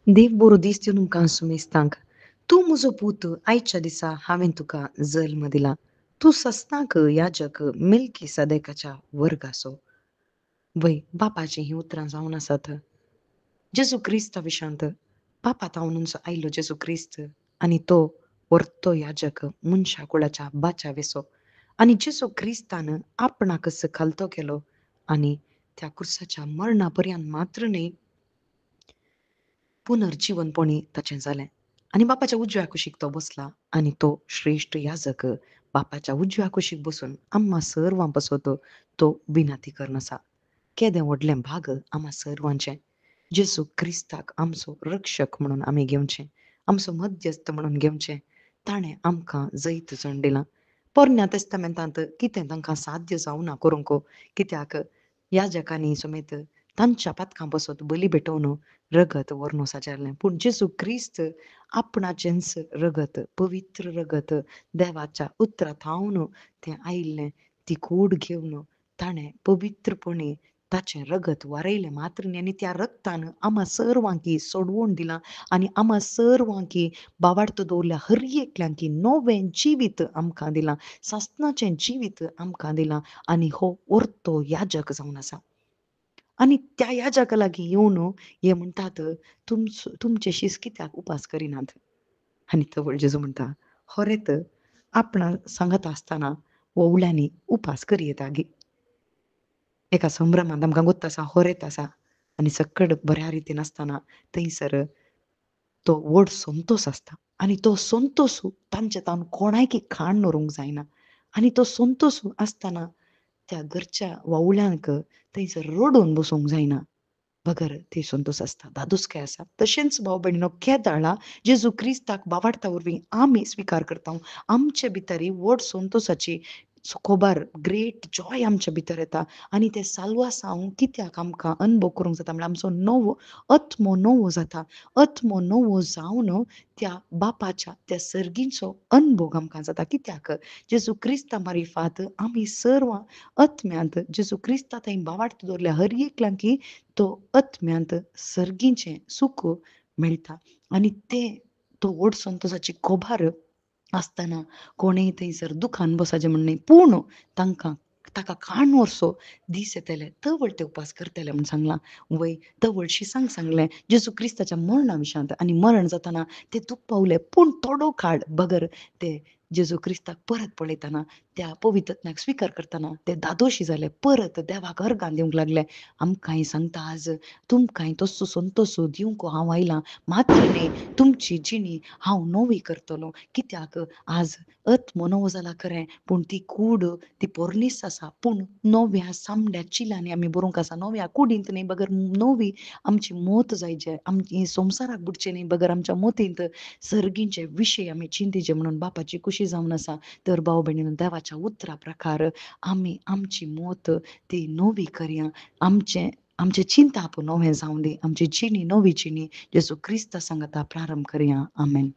देव बरो दीस दिवन तुमकां सुमेस्तांक. तूं म्हजो पूत आयच्या दिसा हांवें तुका जल्म दिला. तूं सस्तांक याजक मिल्की सदेकाच्या वर्गाचो. वय बापाची ही उतरां जावन आसात. जेजू क्रिस्ता विशांत बापा तावनून आयलो जेजू क्रिस्त आनी तो व्हरतो याजक मनशा कुळाच्या बाच्या वेसो. आनी जेजू क्रिस्तान आपणाक सखालतो केलो आनी त्या क्रुसाच्या मरणा पर्यंत मात्र न्ही पुनर्जीवनपणी ताचें जालें. आनी बापाच्या उजव्या कुशीक तो बसला आनी तो श्रेश्ठ याजक बापाच्या उजव्या कुशीक बसून आम्हा सर्वां बसोत तो विनंती करन आसा. केदें व्हडलें भाग आम्हा सर्वांचें. जेजू क्रिस्ताक आमचो रक्षक म्हणून आमी घेवचें. आमचो मध्यस्थ म्हणून घेवचें. ताणें आमकां जैत जण दिलां. पोरन्या तेस्तामेंतांत कितें तांकां साध्य जावना करूंक कित्याक याजकांनी समेत तांच्या पातकां बसत बली भेटोवन रगत व्हरून साजारलें. पूण जेजू क्रिस्त आपणाचेंच रगत, पवित्र रगत देवाच्या उतरांतावन तें आयिल्लें ती कूड घेवन ताणें पवित्रपणी ताचें रगत वारयलें मात्र न्ही आनी त्या रगतान आम्हा सर्वांकी सोडवून दिलां आनी आम्हा सर्वांकी बावार्थ दवरल्या हर एकल्यांकी नवें जिवीत आमकां दिलां. सासणाचें जिवीत आमकां दिलां आनी हो व्हरतो याजक जावन आसा. आनी त्या याजका लागीं येवन हे म्हणटात, तुमचे शिस कित्याक उपास करिनात? आनी तवळ जेजू म्हणटा, खरेंत आपणा सांगत आसतना वोवल्यांनी उपास करी येता गे. एका संभ्रमांत आमकां गोत्त आसा, होरेत आसा आनी सकट बऱ्या रितीन आसतना थंयसर तो व्हड संतोश आसता आनी तो संतोष तांचे तावन कोणायकी खाण व्हरूंक जायना आनी तो संतोष आसतना त्या घरच्या वोवल्यांक थंयसर रडून बसूंक जायना. बगर ती संतोश आसता, धादोसकाय आसा. तशेंच भाव भयणीनो केदाळा जेजू क्रिस्ताक बावार्था वरवीं आमी स्विकार करता. आमचे भितरी व्हड संतोशाची खोबार ग्रेट जॉय आमच्या भितर येता आनी ते साल्वासांव कित्याक आमकां अनुभव करूंक जाता म्हळ्यार आमचो नवो आत्मो नवो जाता. आत्मो नवो जावन त्या बापाच्या त्या सर्गींचो अनुभव आमकां जाता. कित्याक जेजू क्रिस्ता मारिफात आमी सर्वां आत्म्यांत जेजू क्रिस्ता थंय बावार्थ दवरल्या हर एकल्यांकी तो आत्म्यांत सर्गीचें सूख मेळटा आनी तें तो व्हड संतोशाची खोबार आसतना कोणेय थंयसर दुखान बसाचें म्हण न्ही पूण तांकां ताका खाण वर्सो दीस येतले तवळ ते उपास करतले म्हूण सांगलां. वय तवळ शिसांक सांगलें जेजू क्रिस्ताच्या मरणा विशांत आनी मरण जाताना ते दूख पावले पूण थोडो काळ बगर ते जेजू क्रिस्ताक परत पळयतना त्या पवित्र आत्म्याक स्विकार करतना ते धादोशी जाले परत देवाक अर्गां दिवंक लागले. आमकांय सांगता आज तुमकांय तसो संतोश दिवंक हांव आयलां मात्र न्ही तुमची जिणी हांव नवी करतलों. कित्याक आज आत्मो नवो जाला खरें पूण ती कूड ती पोरनीस आसा पूण नव्या सामड्या चिलांनी आमी बरोवंक आसा. नव्या कुडींत न्ही बगर नवी आमची मोत जायचे आमची संवसाराक बुडचे न्ही बगर आमच्या मोतींत सर्गींचे विशय आमी चिंतीचे म्हणून बापाची कुशी जावन आसा. तर भाव भयणीनो देवाच्या उतरा प्रकार आमी आमची मोत ती नवी करया. आमचें चिंताप नवें जावं दी आमची जिणी नवी जिणी जेजू क्रिस्ता सांगता प्रारंभ करया. आमेन.